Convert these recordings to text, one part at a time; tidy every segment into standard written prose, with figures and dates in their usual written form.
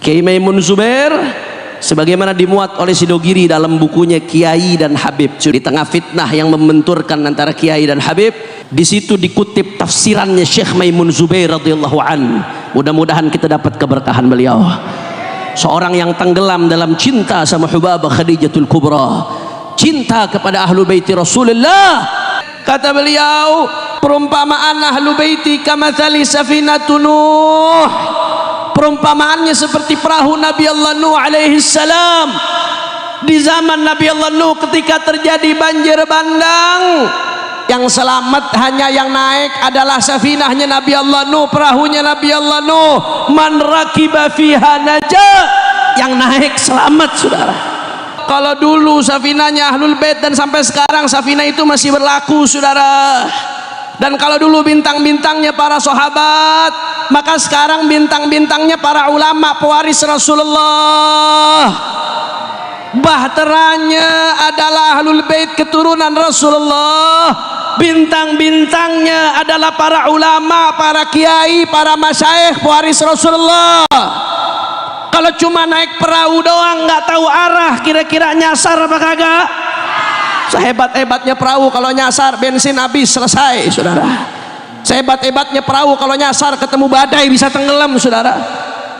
Kiai Maimun Zubair sebagaimana dimuat oleh Sidogiri dalam bukunya Kiai dan Habib. Di tengah fitnah yang membenturkan antara Kiai dan Habib, di situ dikutip tafsirannya Syekh Maimun Zubair radhiyallahu an. Mudah-mudahan kita dapat keberkahan beliau. Seorang yang tenggelam dalam cinta sama Hubabah Khadijatul Kubra, cinta kepada ahlu baiti Rasulullah. Kata beliau, perumpamaan ahlu baiti kamathali safinatun Nuh, perumpamaannya seperti perahu Nabi Allah Nuh alaihi salam. Di zaman Nabi Allah Nuh ketika terjadi banjir bandang, yang selamat hanya yang naik adalah safinahnya Nabi Allah Nuh, perahunya Nabi Allah Nuh. Man rakiba fiha najah, yang naik selamat, saudara. Kalau dulu safinahnya Ahlul Bait dan sampai sekarang safinah itu masih berlaku, saudara. Dan kalau dulu bintang-bintangnya para sahabat, maka sekarang bintang-bintangnya para ulama pewaris Rasulullah. Bahteranya adalah Ahlul Bait keturunan Rasulullah, bintang-bintangnya adalah para ulama, para kiai, para masyayikh pewaris Rasulullah. Kalau cuma naik perahu doang nggak tahu arah, kira-kira nyasar apa kagak? Sehebat-hebatnya perahu kalau nyasar bensin habis, selesai, saudara. Sehebat-hebatnya perahu kalau nyasar ketemu badai bisa tenggelam, saudara.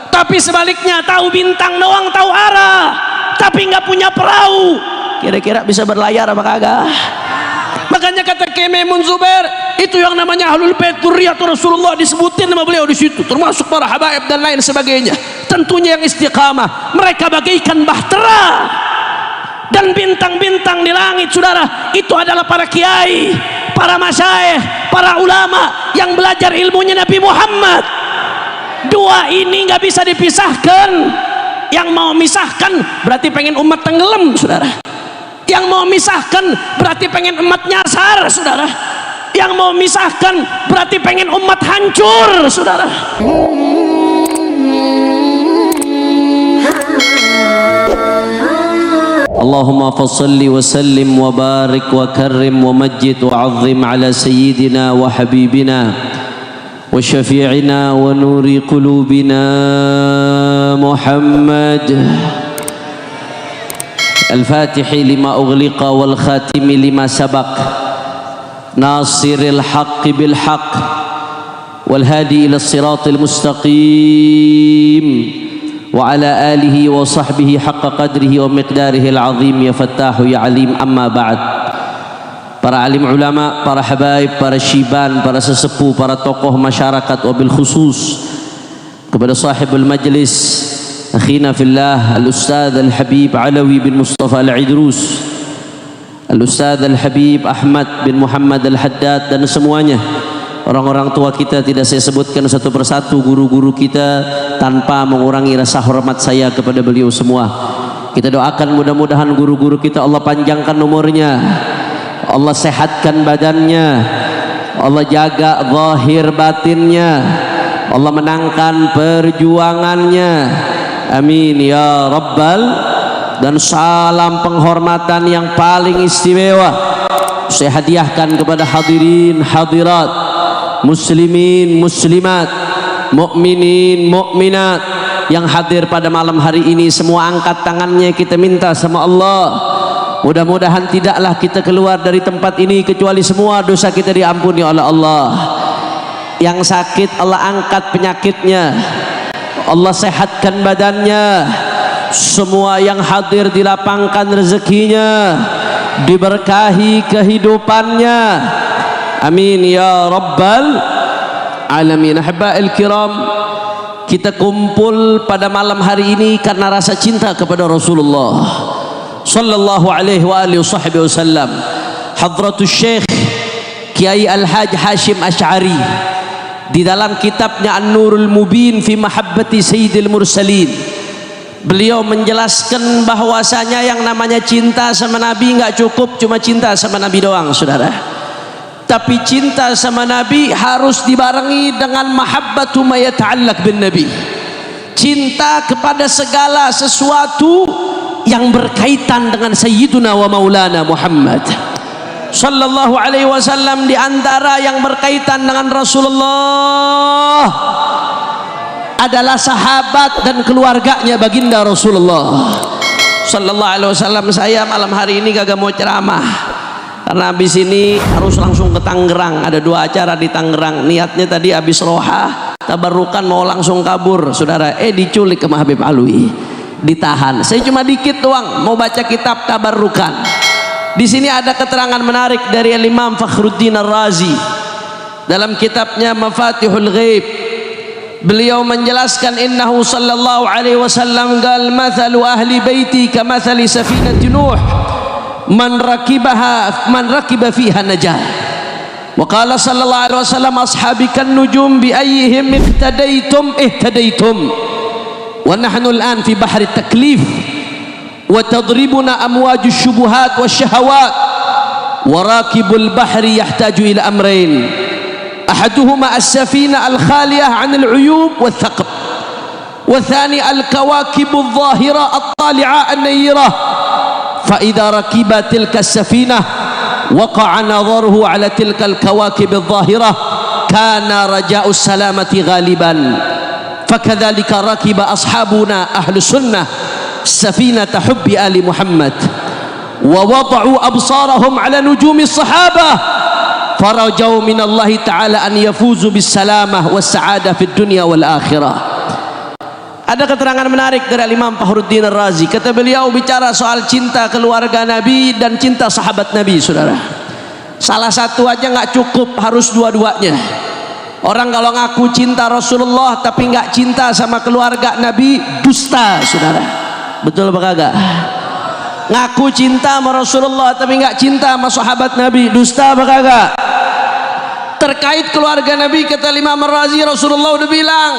Tapi sebaliknya, tahu bintang doang, tahu arah, tapi nggak punya perahu, kira-kira bisa berlayar apa kagak? Makanya kata Kiai Maimun Zubair, itu yang namanya Ahlul Bait dzurriyyatur Rasulullah, disebutin nama beliau di situ, termasuk para habaib dan lain sebagainya. Tentunya yang istiqamah, mereka bagaikan bahtera dan bintang-bintang di langit, saudara. Itu adalah para kiai, para masyayikh, para ulama yang belajar ilmunya Nabi Muhammad. Dua ini nggak bisa dipisahkan. Yang mau misahkan berarti pengen umat tenggelam, saudara. Yang mau misahkan berarti pengen umat nyasar, saudara. Yang mau misahkan berarti pengen umat hancur, saudara. Allahumma fassalli wa sallim wa barik wa karrim wa majjid wa azim ala sayyidina wa habibina wa syafi'ina wa nuri qulubina Muhammad al-fatihi lima ughliqa wal khatimi lima sabaq nasiril haqqi bil haqq wal hadi ila siratil mustaqim wa ala alihi wa sahbihi haqqa qadrihi wa miqdarihi al-azim ya fattahu ya alim. Amma ba'd. Para alim ulama, para habaib, para syiban, para sesepuh, para tokoh masyarakat, wabil khusus kepada sahibul majlis akhina fillah al-ustadz al-habib Alawi bin Mustafa al-Idrus, al-ustadz al-habib Ahmad bin Muhammad al-Haddad, dan semuanya orang-orang tua kita, tidak saya sebutkan satu persatu, guru-guru kita, tanpa mengurangi rasa hormat saya kepada beliau semua. Kita doakan mudah-mudahan guru-guru kita Allah panjangkan umurnya, Allah sehatkan badannya, Allah jaga zahir batinnya, Allah menangkan perjuangannya, amin ya rabbal. Dan salam penghormatan yang paling istimewa saya hadiahkan kepada hadirin hadirat, muslimin muslimat, mukminin mukminat yang hadir pada malam hari ini. Semua angkat tangannya, kita minta sama Allah, mudah-mudahan tidaklah kita keluar dari tempat ini kecuali semua dosa kita diampuni oleh Allah. Yang sakit Allah angkat penyakitnya, Allah sehatkan badannya. Semua yang hadir dilapangkan rezekinya, diberkahi kehidupannya, amin ya rabbal alamin. Ahibba'il kiram, kita kumpul pada malam hari ini karena rasa cinta kepada Rasulullah sallallahu alaihi wa alihi wasallam. Hadratus Syekh Kiai Al-Haj Hashim Asy'ari di dalam kitabnya An-Nurul Mubin fi Mahabbati Sayyidil Mursalin, beliau menjelaskan bahwasanya yang namanya cinta sama Nabi nggak cukup cuma cinta sama Nabi doang, saudara. Tapi cinta sama Nabi harus dibarengi dengan mahabbatu ma yata'allaq bin Nabi, cinta kepada segala sesuatu yang berkaitan dengan Sayyiduna wa Maulana Muhammad sallallahu alaihi wasallam. Di antara yang berkaitan dengan Rasulullah adalah sahabat dan keluarganya baginda Rasulullah sallallahu alaihi wasallam. Saya malam hari ini kagak mau ceramah karena habis ini harus langsung ke Tangerang, ada 2 acara di Tangerang. Niatnya tadi habis roha tabarukan mau langsung kabur, saudara, diculik sama Habib Alwi, ditahan. Saya cuma dikit doang mau baca kitab tabarukan. Di sini ada keterangan menarik dari Imam Fakhruddin Ar-Razi dalam kitabnya Mafatihul Ghaib. Beliau menjelaskan innahu sallallahu alaihi wasallam qal mathalu ahli baiti kamathali safinati nuh man rakiba fiha najah. Wa qala sallallahu alaihi wasallam ashabi kan nujum bi ayyihim ihtadaitum wa nahnu al'an fi bahri taklif wa tadribuna amwaju syubuhat wasyahawat wa rakibul bahri yahtaju ila amrain أحدهما السفينة الخالية عن العيوب والثقب والثاني الكواكب الظاهرة الطالعة النيرة فإذا ركب تلك السفينة وقع نظره على تلك الكواكب الظاهرة كان رجاء السلامة غالبا فكذلك ركب أصحابنا أهل السنة سفينة حب آل محمد ووضعوا أبصارهم على نجوم الصحابة farajau minallahi ta'ala an yafuzu bis salamah was sa'adah fid dunya wal akhirah. Ada keterangan menarik dari Imam Fakhruddin Ar-Razi. Kata beliau bicara soal cinta keluarga Nabi dan cinta sahabat Nabi, saudara. Salah satu aja nggak cukup, harus dua-duanya. Orang kalau ngaku cinta Rasulullah tapi nggak cinta sama keluarga Nabi, dusta, saudara. Betul apa kagak? Ngaku cinta sama Rasulullah tapi nggak cinta sama sahabat Nabi, dusta apa kagak? Terkait keluarga Nabi, kata Imam Ar-Razi, Rasulullah udah bilang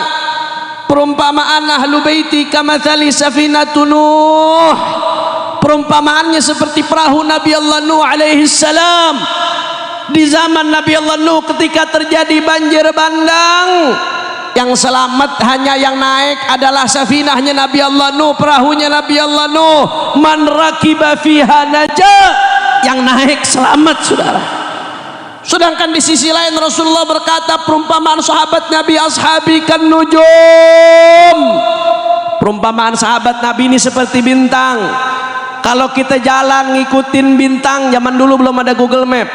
perumpamaan ahlu baiti kamathali safinatun Nuh, perumpamaannya seperti perahu Nabi Allah Nuh alaihi salam. Di zaman Nabi Allah Nuh ketika terjadi banjir bandang, yang selamat hanya yang naik adalah safinahnya Nabi Allah Nuh, perahunya Nabi Allah Nuh. Man rakiba fiha najah, yang naik selamat, saudara. Sedangkan di sisi lain Rasulullah berkata perumpamaan sahabat Nabi ashabi kan nujum, perumpamaan sahabat Nabi ini seperti bintang. Kalau kita jalan ngikutin bintang, zaman dulu belum ada Google Map,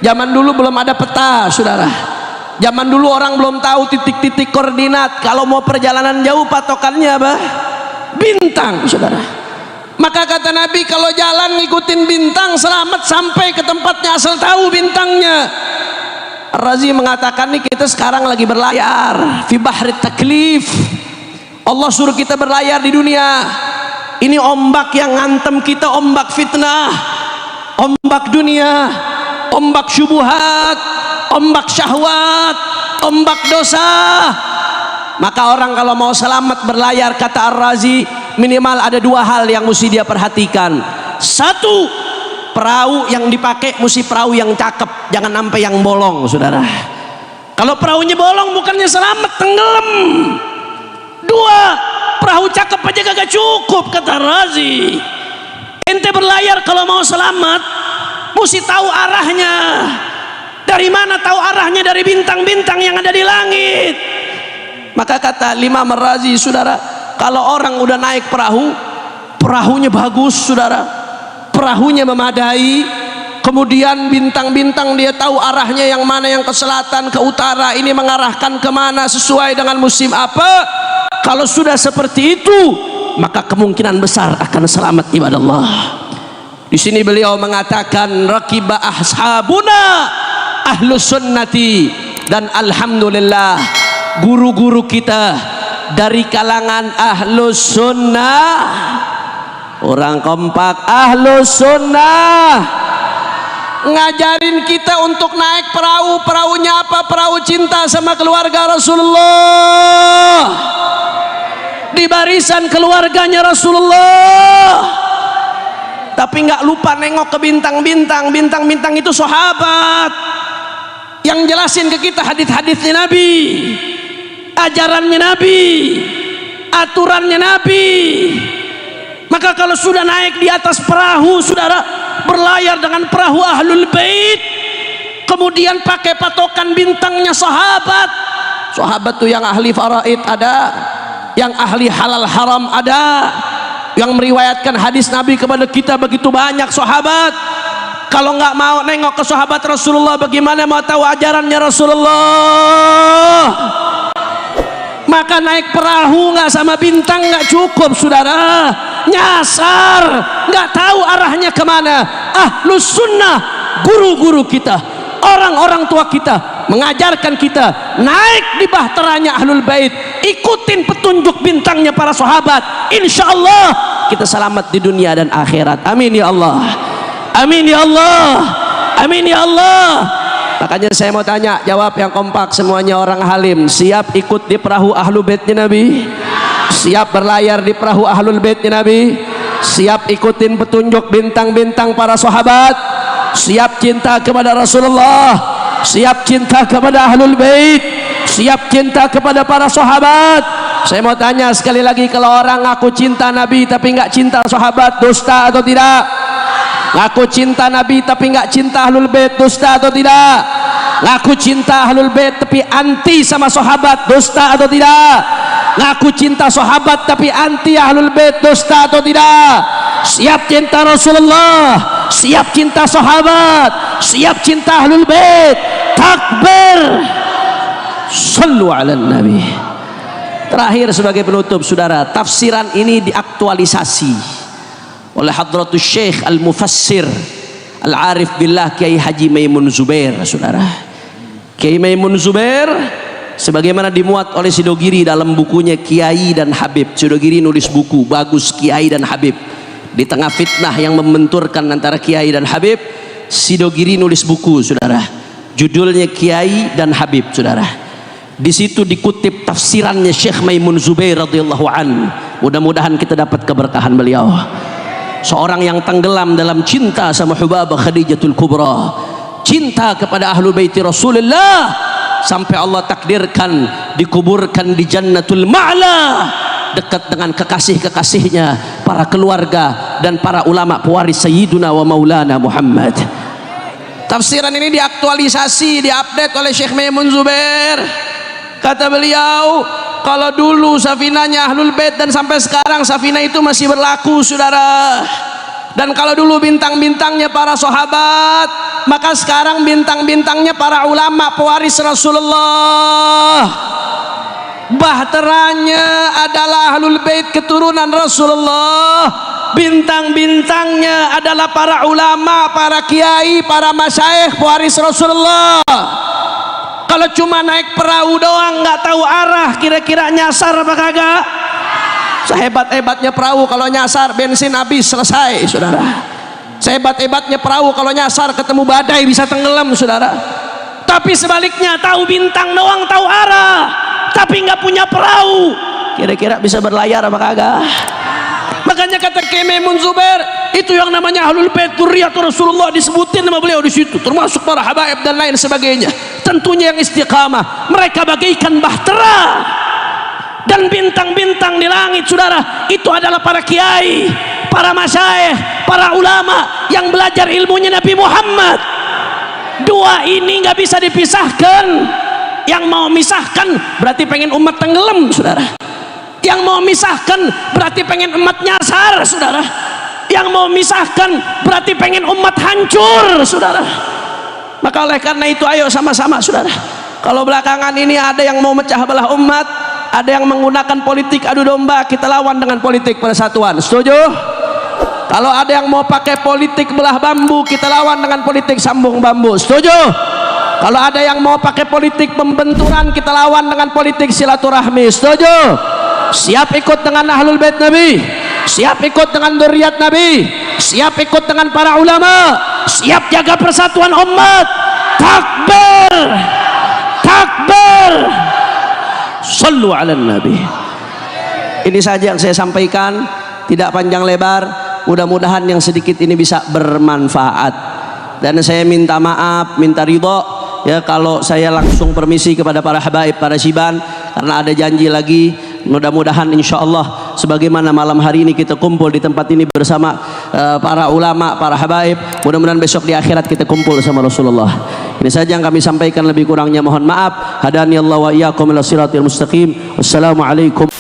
zaman dulu belum ada peta, saudara. Zaman dulu orang belum tahu titik-titik koordinat. Kalau mau perjalanan jauh patokannya apa? Bintang, saudara. Maka kata Nabi, kalau jalan ngikutin bintang selamat sampai ke tempatnya asal tahu bintangnya. Ar-Razi mengatakan nih, kita sekarang lagi berlayar fi bahri taklif. Allah suruh kita berlayar di dunia. Ini ombak yang ngantem kita, ombak fitnah, ombak dunia, ombak syubuhat, ombak syahwat, ombak dosa. Maka orang kalau mau selamat berlayar, kata Ar-Razi, minimal ada 2 hal yang mesti dia perhatikan. 1, perahu yang dipakai mesti perahu yang cakep, jangan sampai yang bolong, saudara. Kalau perahunya bolong bukannya selamat, tenggelam. 2, perahu cakep aja kagak cukup, kata Ar-Razi. Ente berlayar kalau mau selamat mesti tahu arahnya. Dari mana tahu arahnya? Dari bintang-bintang yang ada di langit. Maka kata Imam Ar-Razi, saudara, kalau orang udah naik perahu, perahunya bagus, saudara, perahunya memadai, kemudian bintang-bintang dia tahu arahnya yang mana, yang ke selatan, ke utara, ini mengarahkan kemana sesuai dengan musim apa. Kalau sudah seperti itu, maka kemungkinan besar akan selamat, ibadallah. Di sini beliau mengatakan rakiba ashabuna ahlus sunnati, dan alhamdulillah guru-guru kita dari kalangan ahlus sunnah, orang kompak ahlus sunnah, ngajarin kita untuk naik perahu. Perahunya apa? Perahu cinta sama keluarga Rasulullah, di barisan keluarganya Rasulullah. Tapi nggak lupa nengok ke bintang-bintang. Bintang-bintang itu sahabat yang jelasin ke kita hadis-hadisnya Nabi, ajarannya Nabi, aturannya Nabi. Maka kalau sudah naik di atas perahu, saudara, berlayar dengan perahu ahlul bait, kemudian pakai patokan bintangnya sahabat, Sahabat tuh yang ahli faraid ada, yang ahli halal haram ada, yang meriwayatkan hadis Nabi kepada kita begitu banyak sahabat. Kalau nggak mau nengok ke sahabat Rasulullah, bagaimana mau tahu ajarannya Rasulullah? Maka naik perahu nggak sama bintang nggak cukup, saudara. Nyasar, nggak tahu arahnya kemana. Ahlus sunnah, guru-guru kita, orang-orang tua kita mengajarkan kita naik di bahteranya ahlul bait, ikutin petunjuk bintangnya para sahabat. Insya Allah kita selamat di dunia dan akhirat. Amin ya Allah. Amin ya Allah. Amin ya Allah. Makanya saya mau tanya, jawab yang kompak semuanya orang halim. Siap ikut di perahu ahlul baitnya Nabi? Siap berlayar di perahu ahlul baitnya Nabi? Siap ikutin petunjuk bintang-bintang para sahabat? Siap cinta kepada Rasulullah? Siap cinta kepada ahlul bait? Siap cinta kepada para sahabat? Saya mau tanya sekali lagi, kalau orang ngaku cinta Nabi tapi nggak cinta sahabat, dusta atau tidak? Ngaku cinta Nabi tapi nggak cinta ahlul bait, dusta atau tidak? Ngaku cinta ahlul bait tapi anti sama sahabat, dusta atau tidak? Ngaku cinta sahabat tapi anti ahlul bait, dusta atau tidak? Siap cinta Rasulullah, siap cinta sahabat, siap cinta ahlul bait. Takbir. Sallu ala Nabi. Terakhir sebagai penutup, saudara, tafsiran ini diaktualisasi oleh Hadratus Syekh Al-Mufassir Al-Arif Billah Kiai Haji Maimun Zubair, saudara. Kiai Maimun Zubair sebagaimana dimuat oleh Sidogiri dalam bukunya Kiai dan Habib. Sidogiri nulis buku bagus, Kiai dan Habib. Di tengah fitnah yang membenturkan antara Kiai dan Habib, Sidogiri nulis buku, saudara, judulnya Kiai dan Habib, saudara. Di situ dikutip tafsirannya Syekh Maimun Zubair radhiyallahu an. Mudah-mudahan kita dapat keberkahan beliau. Seorang yang tenggelam dalam cinta sama Hubabah Khadijatul Kubra, cinta kepada ahlul baiti Rasulullah, sampai Allah takdirkan dikuburkan di Jannatul Ma'la dekat dengan kekasih-kekasihnya, para keluarga dan para ulama pewaris Sayyiduna wa Maulana Muhammad. Tafsiran ini diaktualisasi, diupdate oleh Syekh Maimun Zubair. Kata beliau, kalau dulu safinanya ahlul bait dan sampai sekarang safina itu masih berlaku, saudara. Dan kalau dulu bintang-bintangnya para sahabat, maka sekarang bintang-bintangnya para ulama pewaris Rasulullah. Bahteranya adalah ahlul bait keturunan Rasulullah. Bintang-bintangnya adalah para ulama, para kiai, para masyayikh pewaris Rasulullah. Kalau cuma naik perahu doang nggak tahu arah, kira-kira nyasar apa kagak? Sehebat-hebatnya perahu kalau nyasar bensin habis, selesai, saudara. Sehebat-hebatnya perahu kalau nyasar ketemu badai bisa tenggelam, saudara. Tapi sebaliknya, tahu bintang doang tahu arah, tapi nggak punya perahu, kira-kira bisa berlayar apa kagak? Makanya kata Kiai Maimun Zubair, itu yang namanya ahlul bait dzurriyyatur Rasulullah disebutin nama beliau di situ, termasuk para habaib dan lain sebagainya. Tentunya yang istiqamah, mereka bagaikan bahtera dan bintang-bintang di langit, saudara. Itu adalah para kiai, para masyayikh, para ulama yang belajar ilmunya Nabi Muhammad. Dua ini nggak bisa dipisahkan. Yang mau misahkan berarti pengen umat tenggelam, saudara. Yang mau misahkan berarti pengen umat nyasar, saudara. Yang mau misahkan berarti pengen umat hancur, saudara. Maka oleh karena itu, ayo sama-sama, saudara. Kalau belakangan ini ada yang mau mecah belah umat, ada yang menggunakan politik adu domba, kita lawan dengan politik persatuan. Setuju? Kalau ada yang mau pakai politik belah bambu, kita lawan dengan politik sambung bambu. Setuju? Kalau ada yang mau pakai politik pembenturan, kita lawan dengan politik silaturahmi. Setuju? Siap ikut dengan ahlul bait Nabi, siap ikut dengan dzurriyyat Nabi, siap ikut dengan para ulama, siap jaga persatuan umat. Takbir, takbir. Sallu ala Nabi. Ini saja yang saya sampaikan, tidak panjang lebar. Mudah-mudahan yang sedikit ini bisa bermanfaat. Dan saya minta maaf, minta ridho ya kalau saya langsung permisi kepada para habaib, para siban, karena ada janji lagi. Mudah-mudahan insya Allah sebagaimana malam hari ini kita kumpul di tempat ini bersama para ulama, para habaib. Mudah-mudahan besok di akhirat kita kumpul sama Rasulullah. Ini saja yang kami sampaikan, lebih kurangnya mohon maaf. Hadani Allah wa iyyakum ila siratal mustaqim. Wassalamualaikum.